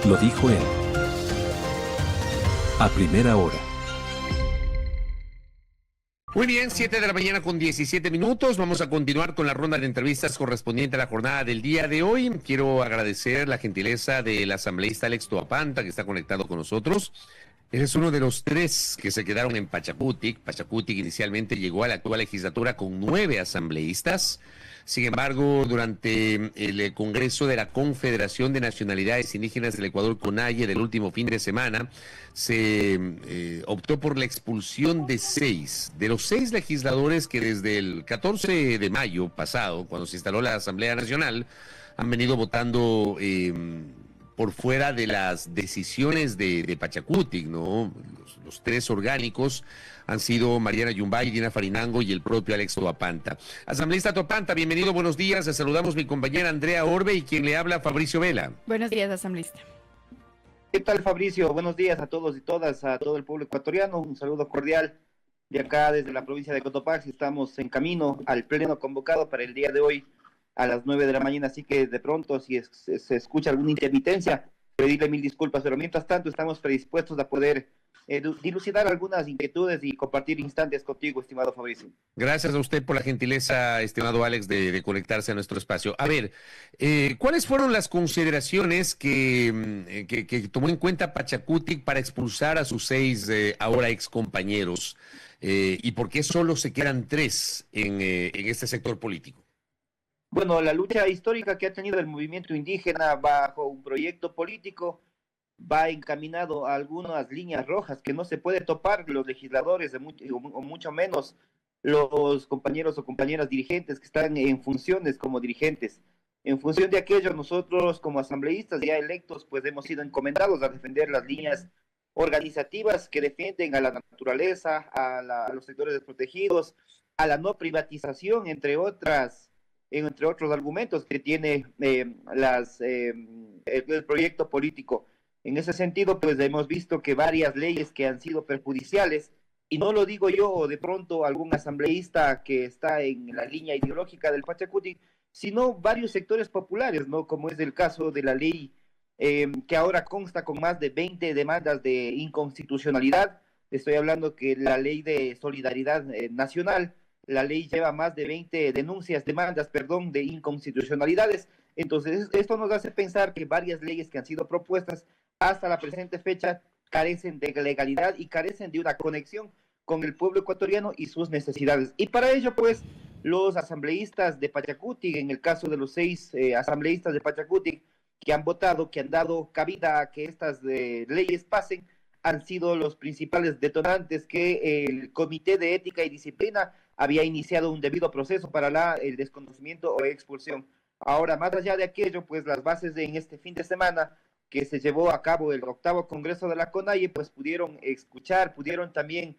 Lo dijo él. A primera hora. Muy bien, 7 de la mañana con 17 minutos. Vamos a continuar con la ronda de entrevistas correspondiente a la jornada del día de hoy. Quiero agradecer la gentileza del asambleísta Alex Toapanta, que está conectado con nosotros. Él es uno de los 3 que se quedaron en Pachacutic. Pachacutic inicialmente llegó a la actual legislatura con 9 asambleístas. Sin embargo, durante el Congreso de la Confederación de Nacionalidades Indígenas del Ecuador, CONAIE, del último fin de semana, se optó por la expulsión de 6. De los 6 legisladores que desde el 14 de mayo pasado, cuando se instaló la Asamblea Nacional, han venido votando por fuera de las decisiones de Pachacutic, ¿no? Los 3 orgánicos han sido Mariana Yumbay, Dina Farinango y el propio Alex Toapanta. Asambleísta Toapanta, bienvenido, buenos días. Le saludamos mi compañera Andrea Orbe y quien le habla, Fabricio Vela. Buenos días, asambleísta. ¿Qué tal, Fabricio? Buenos días a todos y todas, a todo el pueblo ecuatoriano. Un saludo cordial de acá desde la provincia de Cotopaxi. Estamos en camino al pleno convocado para el día de hoy a las 9 de la mañana, así que de pronto si se escucha alguna intermitencia, pedirle mil disculpas, pero mientras tanto estamos predispuestos a poder dilucidar algunas inquietudes y compartir instantes contigo, estimado Fabricio. Gracias a usted por la gentileza, estimado Alex, de conectarse a nuestro espacio. A ver, ¿cuáles fueron las consideraciones que tomó en cuenta Pachacutic para expulsar a sus 6 ahora excompañeros? ¿Y por qué solo se quedan 3 en este sector político? Bueno, la lucha histórica que ha tenido el movimiento indígena bajo un proyecto político va encaminado a algunas líneas rojas que no se puede topar los legisladores, o mucho menos los compañeros o compañeras dirigentes que están en funciones como dirigentes. En función de aquello, nosotros como asambleístas ya electos, pues hemos sido encomendados a defender las líneas organizativas que defienden a la naturaleza, a los sectores desprotegidos, a la no privatización, entre otros argumentos que tiene el proyecto político. En ese sentido, pues hemos visto que varias leyes que han sido perjudiciales, y no lo digo yo o de pronto algún asambleísta que está en la línea ideológica del Pachacutic, sino varios sectores populares, ¿no? Como es el caso de la ley que ahora consta con más de 20 demandas de inconstitucionalidad. Estoy hablando que la ley de solidaridad nacional, la ley lleva más de 20 demandas de inconstitucionalidades. Entonces, esto nos hace pensar que varias leyes que han sido propuestas hasta la presente fecha carecen de legalidad y carecen de una conexión con el pueblo ecuatoriano y sus necesidades. Y para ello, pues, los asambleístas de Pachacutic, en el caso de los 6 asambleístas de Pachacutic que han votado, que han dado cabida a que estas leyes pasen, han sido los principales detonantes que el Comité de Ética y Disciplina había iniciado un debido proceso para el desconocimiento o expulsión. Ahora, más allá de aquello, pues las bases en este fin de semana que se llevó a cabo el 8º Congreso de la CONAIE, pues pudieron escuchar, pudieron también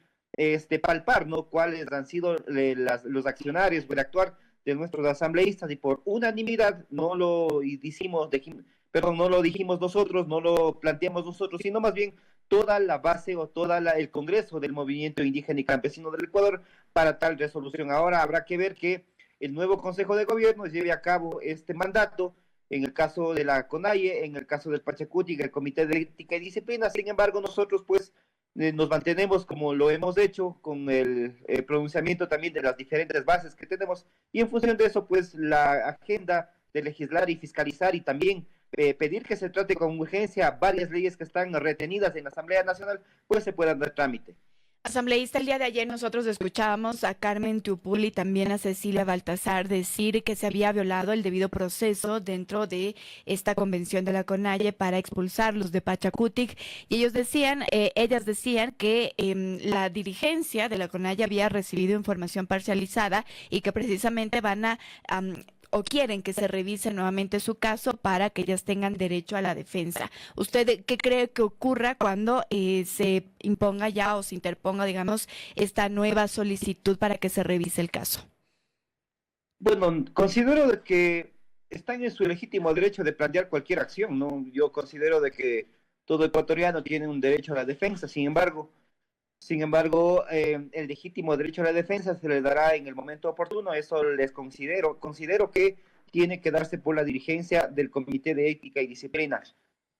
palpar, ¿no?, cuáles han sido los accionarios o el actuar de nuestros asambleístas, y por unanimidad no lo dijimos nosotros, no lo planteamos nosotros, sino más bien toda la base o el Congreso del Movimiento Indígena y Campesino del Ecuador para tal resolución. Ahora habrá que ver que el nuevo Consejo de Gobierno lleve a cabo este mandato, en el caso de la CONAIE, en el caso del Pachacutic, el Comité de Ética y Disciplina. Sin embargo, nosotros pues nos mantenemos como lo hemos hecho, con el pronunciamiento también de las diferentes bases que tenemos, y en función de eso, pues la agenda de legislar y fiscalizar y también pedir que se trate con urgencia varias leyes que están retenidas en la Asamblea Nacional, pues se puedan dar trámite. Asambleísta, el día de ayer nosotros escuchábamos a Carmen Tupul y también a Cecilia Baltazar decir que se había violado el debido proceso dentro de esta convención de la CONAIE para expulsarlos de Pachacutic, y ellas decían que la dirigencia de la CONAIE había recibido información parcializada y que precisamente van a o quieren que se revise nuevamente su caso para que ellas tengan derecho a la defensa. ¿Usted qué cree que ocurra cuando se imponga ya o se interponga, digamos, esta nueva solicitud para que se revise el caso? Bueno, considero de que están en su legítimo derecho de plantear cualquier acción, ¿no? Yo considero de que todo ecuatoriano tiene un derecho a la defensa. Sin embargo, el legítimo derecho a la defensa se le dará en el momento oportuno. Eso considero que tiene que darse por la dirigencia del Comité de Ética y Disciplina.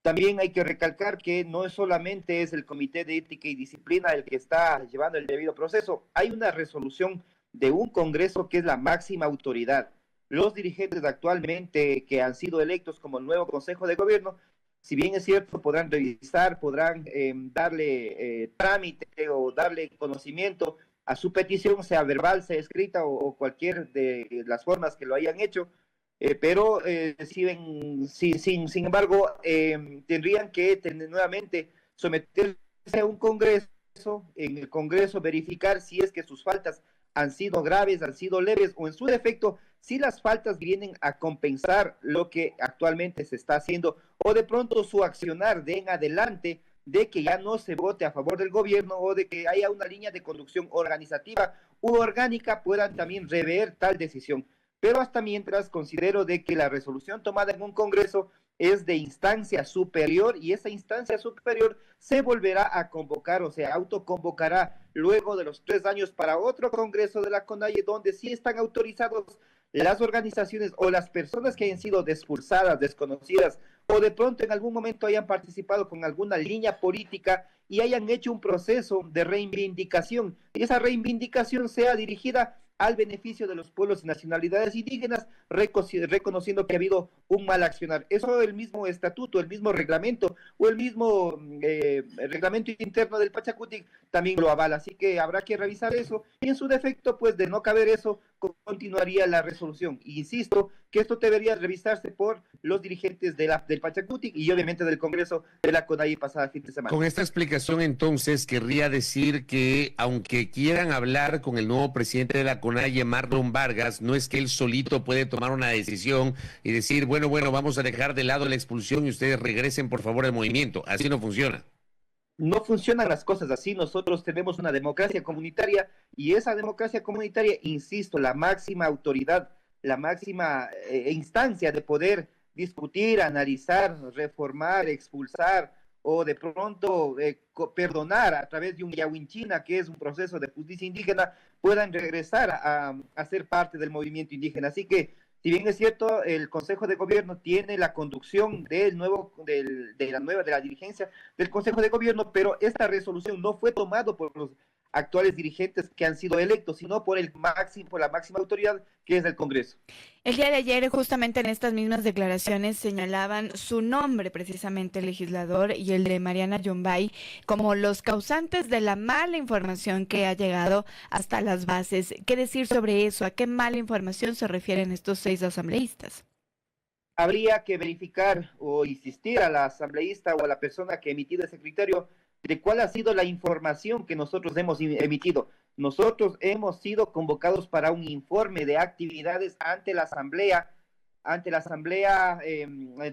También hay que recalcar que no solamente es el Comité de Ética y Disciplina el que está llevando el debido proceso, hay una resolución de un Congreso que es la máxima autoridad. Los dirigentes actualmente que han sido electos como el nuevo Consejo de Gobierno, si bien es cierto, podrán revisar, podrán darle trámite o darle conocimiento a su petición, sea verbal, sea escrita o cualquier de las formas que lo hayan hecho, pero sin embargo, tendrían que nuevamente someterse a un Congreso, en el Congreso verificar si es que sus faltas han sido graves, han sido leves o en su defecto, si las faltas vienen a compensar lo que actualmente se está haciendo o de pronto su accionar de en adelante de que ya no se vote a favor del gobierno o de que haya una línea de conducción organizativa u orgánica puedan también rever tal decisión. Pero hasta mientras considero de que la resolución tomada en un Congreso es de instancia superior y esa instancia superior se volverá a convocar o se autoconvocará luego de los 3 años para otro Congreso de la CONAIE donde sí están autorizados las organizaciones o las personas que hayan sido expulsadas, desconocidas o de pronto en algún momento hayan participado con alguna línea política y hayan hecho un proceso de reivindicación y esa reivindicación sea dirigida al beneficio de los pueblos y nacionalidades indígenas, reconociendo que ha habido un mal accionar. Eso el mismo estatuto, el mismo reglamento o el mismo reglamento interno del Pachacutic también lo avala. Así que habrá que revisar eso y en su defecto, pues de no caber eso, continuaría la resolución. Y insisto que esto debería revisarse por los dirigentes del Pachacutic y obviamente del Congreso de la CONAIE pasada fin de semana. Con esta explicación, entonces, querría decir que aunque quieran hablar con el nuevo presidente de la CONAIE, Marlon Vargas, no es que él solito puede tomar una decisión y decir, bueno, vamos a dejar de lado la expulsión y ustedes regresen por favor al movimiento. Así no funciona. No funcionan las cosas así. Nosotros tenemos una democracia comunitaria y esa democracia comunitaria, insisto, la máxima autoridad, la máxima instancia de poder discutir, analizar, reformar, expulsar o de pronto perdonar a través de un Yawinchina, que es un proceso de justicia indígena, puedan regresar a ser parte del movimiento indígena. Así que, si bien es cierto, el Consejo de Gobierno tiene la conducción de la dirigencia del Consejo de Gobierno, pero esta resolución no fue tomada por los actuales dirigentes que han sido electos, sino por la máxima autoridad que es el Congreso. El día de ayer, justamente en estas mismas declaraciones, señalaban su nombre, precisamente el legislador, y el de Mariana Yombay, como los causantes de la mala información que ha llegado hasta las bases. ¿Qué decir sobre eso? ¿A qué mala información se refieren estos 6 asambleístas? Habría que verificar o insistir a la asambleísta o a la persona que ha emitido ese criterio de cuál ha sido la información que nosotros hemos emitido. Nosotros hemos sido convocados para un informe de actividades ante la asamblea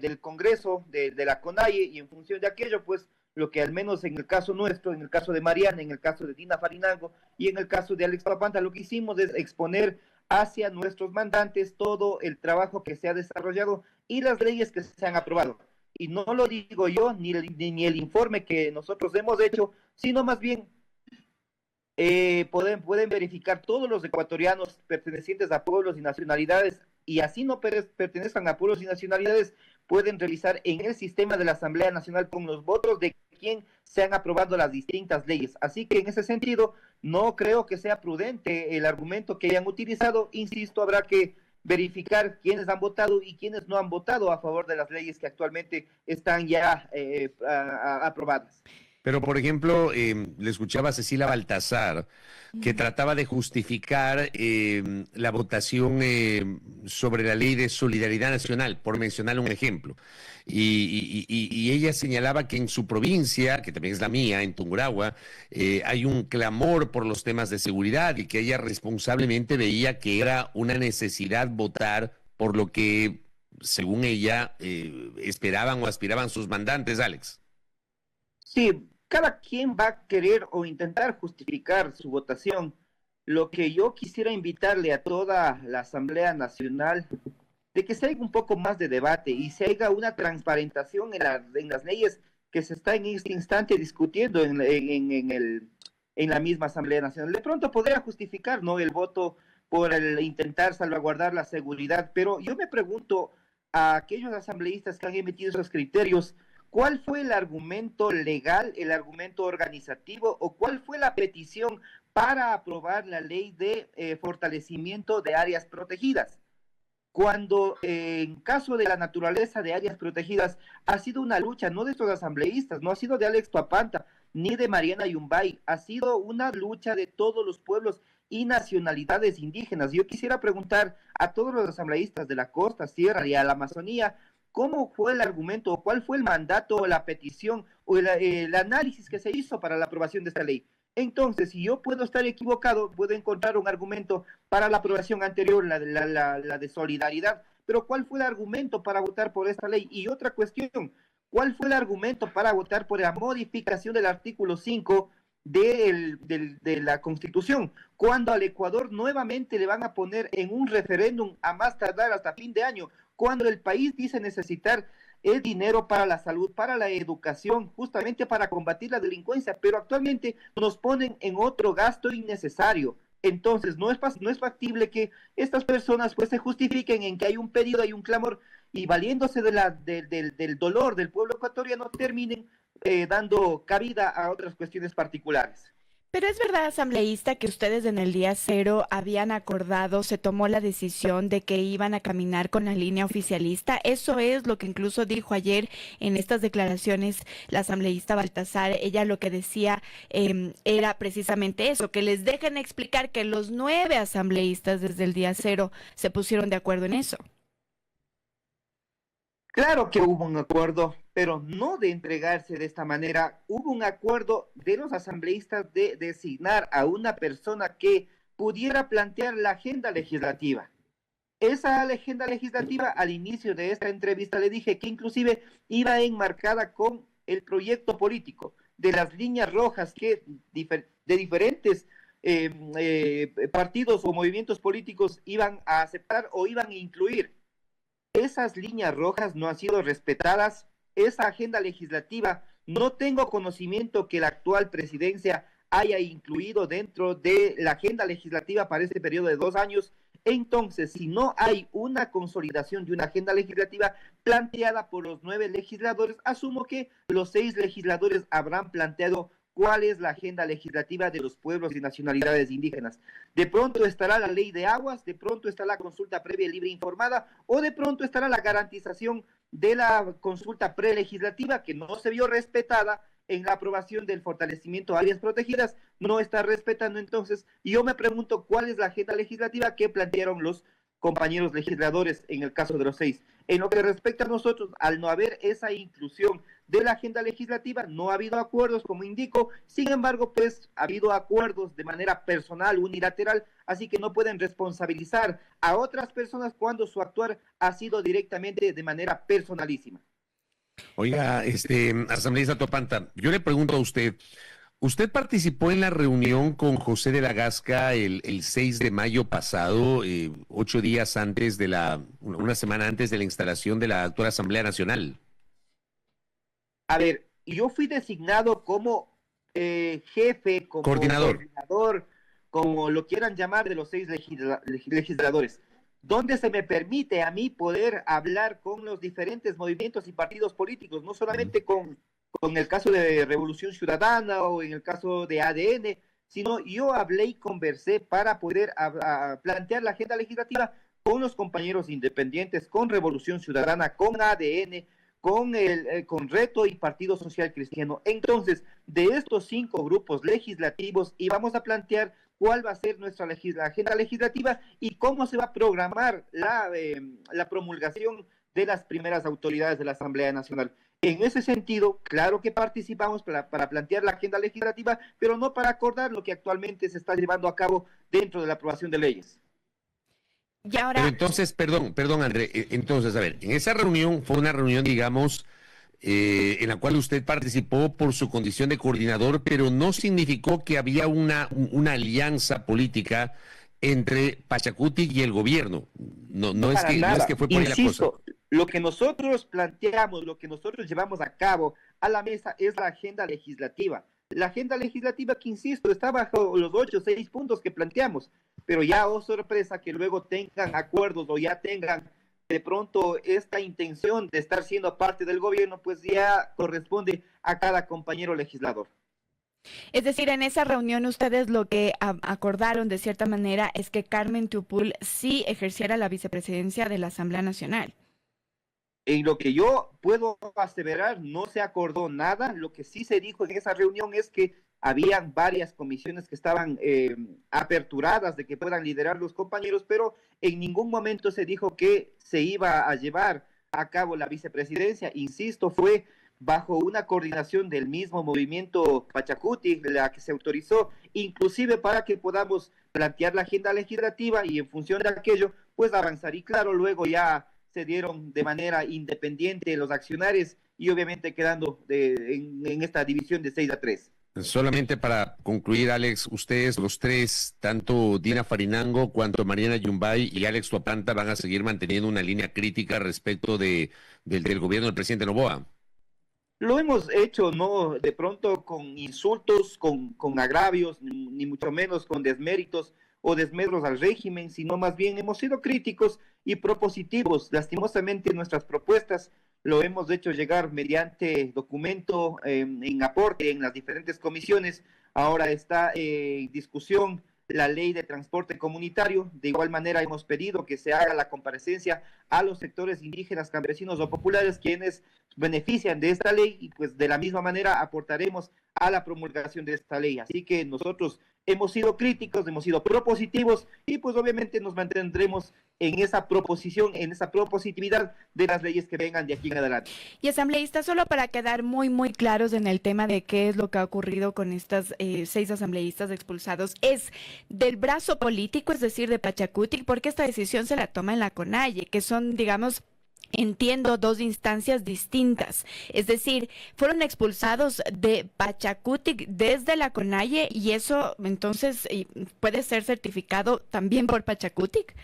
del Congreso de la CONAIE, y en función de aquello, pues lo que al menos en el caso nuestro, en el caso de Mariana, en el caso de Dina Farinango y en el caso de Alex Papanta, lo que hicimos es exponer hacia nuestros mandantes todo el trabajo que se ha desarrollado y las leyes que se han aprobado. Y no lo digo yo, ni el informe que nosotros hemos hecho, sino más bien pueden verificar todos los ecuatorianos pertenecientes a pueblos y nacionalidades, y así no pertenezcan a pueblos y nacionalidades, pueden revisar en el sistema de la Asamblea Nacional con los votos de quien se han aprobado las distintas leyes. Así que en ese sentido, no creo que sea prudente el argumento que hayan utilizado. Insisto, habrá que verificar quiénes han votado y quiénes no han votado a favor de las leyes que actualmente están ya aprobadas. Pero, por ejemplo, le escuchaba a Cecilia Baltazar, que trataba de justificar la votación sobre la ley de solidaridad nacional, por mencionar un ejemplo. Y ella señalaba que en su provincia, que también es la mía, en Tungurahua, hay un clamor por los temas de seguridad y que ella responsablemente veía que era una necesidad votar por lo que, según ella, esperaban o aspiraban sus mandantes, Alex. Sí, cada quien va a querer o intentar justificar su votación. Lo que yo quisiera invitarle a toda la Asamblea Nacional, de que se haga un poco más de debate y se haga una transparentación en las leyes que se está en este instante discutiendo en la misma Asamblea Nacional. De pronto podría justificar, ¿no?, el voto por el intentar salvaguardar la seguridad, pero yo me pregunto a aquellos asambleístas que han emitido esos criterios, ¿Cuál fue el argumento legal, el argumento organizativo o cuál fue la petición para aprobar la ley de fortalecimiento de áreas protegidas? Cuando en caso de la naturaleza de áreas protegidas ha sido una lucha no de estos asambleístas, no ha sido de Alex Tuapanta ni de Mariana Yumbay, ha sido una lucha de todos los pueblos y nacionalidades indígenas. Yo quisiera preguntar a todos los asambleístas de la costa, sierra y a la Amazonía, ¿cómo fue el argumento, o cuál fue el mandato, o la petición, o el análisis que se hizo para la aprobación de esta ley? Entonces, si yo puedo estar equivocado, puedo encontrar un argumento para la aprobación anterior, la de solidaridad, pero ¿cuál fue el argumento para votar por esta ley? Y otra cuestión, ¿cuál fue el argumento para votar por la modificación del artículo 5 de la Constitución, cuando al Ecuador nuevamente le van a poner en un referéndum a más tardar hasta fin de año, cuando el país dice necesitar el dinero para la salud, para la educación, justamente para combatir la delincuencia, pero actualmente nos ponen en otro gasto innecesario? Entonces, no es factible que estas personas pues se justifiquen en que hay un pedido, hay un clamor, y valiéndose del dolor del pueblo ecuatoriano, terminen dando cabida a otras cuestiones particulares. Pero es verdad, asambleísta, que ustedes en el día cero habían acordado, se tomó la decisión de que iban a caminar con la línea oficialista. Eso es lo que incluso dijo ayer en estas declaraciones la asambleísta Baltasar. Ella lo que decía era precisamente eso, que les dejen explicar que los 9 asambleístas desde el día cero se pusieron de acuerdo en eso. Claro que hubo un acuerdo, pero no de entregarse de esta manera. Hubo un acuerdo de los asambleístas de designar a una persona que pudiera plantear la agenda legislativa. Esa agenda legislativa, al inicio de esta entrevista le dije que inclusive iba enmarcada con el proyecto político, de las líneas rojas que de diferentes partidos o movimientos políticos iban a aceptar o iban a incluir. Esas líneas rojas no han sido respetadas, esa agenda legislativa no tengo conocimiento que la actual presidencia haya incluido dentro de la agenda legislativa para este periodo de 2 años. Entonces, si no hay una consolidación de una agenda legislativa planteada por los 9 legisladores, asumo que los 6 legisladores habrán planteado cuál es la agenda legislativa de los pueblos y nacionalidades indígenas. De pronto estará la ley de aguas, de pronto estará la consulta previa, libre e informada, o de pronto estará la garantización de la consulta prelegislativa que no se vio respetada en la aprobación del fortalecimiento de áreas protegidas, no está respetando. Entonces, yo me pregunto cuál es la agenda legislativa que plantearon los compañeros legisladores en el caso de los 6. En lo que respecta a nosotros, al no haber esa inclusión de la agenda legislativa, no ha habido acuerdos, como indico. Sin embargo, pues ha habido acuerdos de manera personal, unilateral, así que no pueden responsabilizar a otras personas cuando su actuar ha sido directamente de manera personalísima. Oiga, asambleísta Tuapanta, yo le pregunto a usted, ¿usted participó en la reunión con José de la Gasca el 6 de mayo pasado, 8 días antes de una semana antes de la instalación de la actual Asamblea Nacional? A ver, yo fui designado como jefe, como coordinador, como lo quieran llamar, de los 6 legisladores, donde se me permite a mí poder hablar con los diferentes movimientos y partidos políticos, no solamente con el caso de Revolución Ciudadana o en el caso de ADN, sino yo hablé y conversé para poder plantear la agenda legislativa con los compañeros independientes, con Revolución Ciudadana, con ADN, con Reto y Partido Social Cristiano. Entonces, de estos 5 grupos legislativos íbamos a plantear cuál va a ser nuestra agenda legislativa y cómo se va a programar la promulgación de las primeras autoridades de la Asamblea Nacional. En ese sentido, claro que participamos para plantear la agenda legislativa, pero no para acordar lo que actualmente se está llevando a cabo dentro de la aprobación de leyes. Y ahora... Pero entonces, perdón, André, entonces, a ver, en esa reunión fue una reunión, digamos, en la cual usted participó por su condición de coordinador, pero no significó que había una alianza política entre Pachacuti y el gobierno. No es que fue por ahí la cosa. Lo que nosotros planteamos, lo que nosotros llevamos a cabo a la mesa es la agenda legislativa. La agenda legislativa que, insisto, está bajo los 8 o 6 puntos que planteamos, pero ya, oh sorpresa, que luego tengan acuerdos o ya tengan de pronto esta intención de estar siendo parte del gobierno, pues ya corresponde a cada compañero legislador. Es decir, en esa reunión ustedes lo que acordaron de cierta manera es que Carmen Teupul sí ejerciera la vicepresidencia de la Asamblea Nacional. En lo que yo puedo aseverar, no se acordó nada. Lo que sí se dijo en esa reunión es que habían varias comisiones que estaban aperturadas de que puedan liderar los compañeros, pero en ningún momento se dijo que se iba a llevar a cabo la vicepresidencia. Insisto, fue bajo una coordinación del mismo movimiento Pachacuti, la que se autorizó, inclusive para que podamos plantear la agenda legislativa y en función de aquello, pues avanzar. Y claro, luego ya se dieron de manera independiente los accionarios y obviamente quedando en esta división de 6-3. Solamente para concluir, Alex, ustedes los tres, tanto Dina Farinango cuanto Mariana Yumbay y Alex Tuapanta, van a seguir manteniendo una línea crítica respecto del gobierno del presidente Noboa. Lo hemos hecho, no de pronto con insultos, con agravios, ni mucho menos con desméritos o desmedros al régimen, sino más bien hemos sido críticos y propositivos. Lastimosamente nuestras propuestas lo hemos hecho llegar mediante documento en aporte en las diferentes comisiones. Ahora está en discusión la ley de transporte comunitario. De igual manera hemos pedido que se haga la comparecencia a los sectores indígenas, campesinos o populares quienes benefician de esta ley y pues de la misma manera aportaremos a la promulgación de esta ley. Así que nosotros hemos sido críticos, hemos sido propositivos y pues obviamente nos mantendremos en esa proposición, en esa propositividad de las leyes que vengan de aquí en adelante. Y asambleístas, solo para quedar muy claros en el tema de qué es lo que ha ocurrido con estas 6 asambleístas expulsados, ¿es del brazo político, es decir, de Pachacutic? Porque esta decisión se la toma en la CONAIE, que son, digamos, entiendo, 2 instancias distintas. Es decir, fueron expulsados de Pachacutic desde la CONAIE y eso entonces puede ser certificado también por Pachacutic.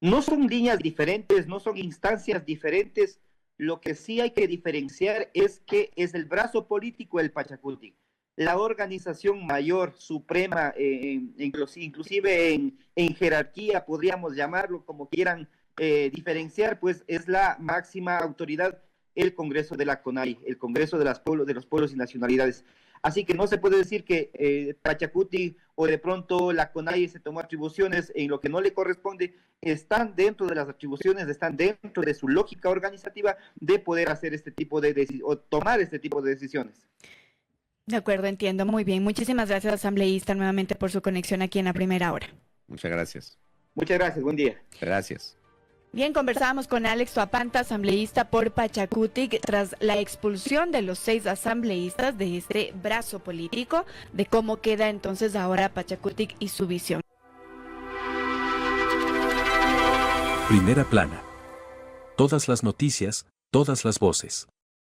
No son líneas diferentes, no son instancias diferentes. Lo que sí hay que diferenciar es que es el brazo político del Pachacutic. La organización mayor, suprema, inclusive en jerarquía, podríamos llamarlo como quieran diferenciar, pues es la máxima autoridad, el Congreso de la CONAIE, el Congreso de los Pueblos y Nacionalidades. Así que no se puede decir que Pachacuti o de pronto la CONAIE se tomó atribuciones en lo que no le corresponde. Están dentro de las atribuciones, están dentro de su lógica organizativa de poder hacer este tipo de o tomar este tipo de decisiones. De acuerdo, entiendo muy bien. Muchísimas gracias, asambleísta, nuevamente por su conexión aquí en La Primera Hora. Muchas gracias. Muchas gracias, buen día. Gracias. Bien, conversábamos con Alex Tuapanta, asambleísta por Pachacutic, tras la expulsión de los 6 asambleístas de este brazo político, de cómo queda entonces ahora Pachacutic y su visión. Primera plana. Todas las noticias, todas las voces.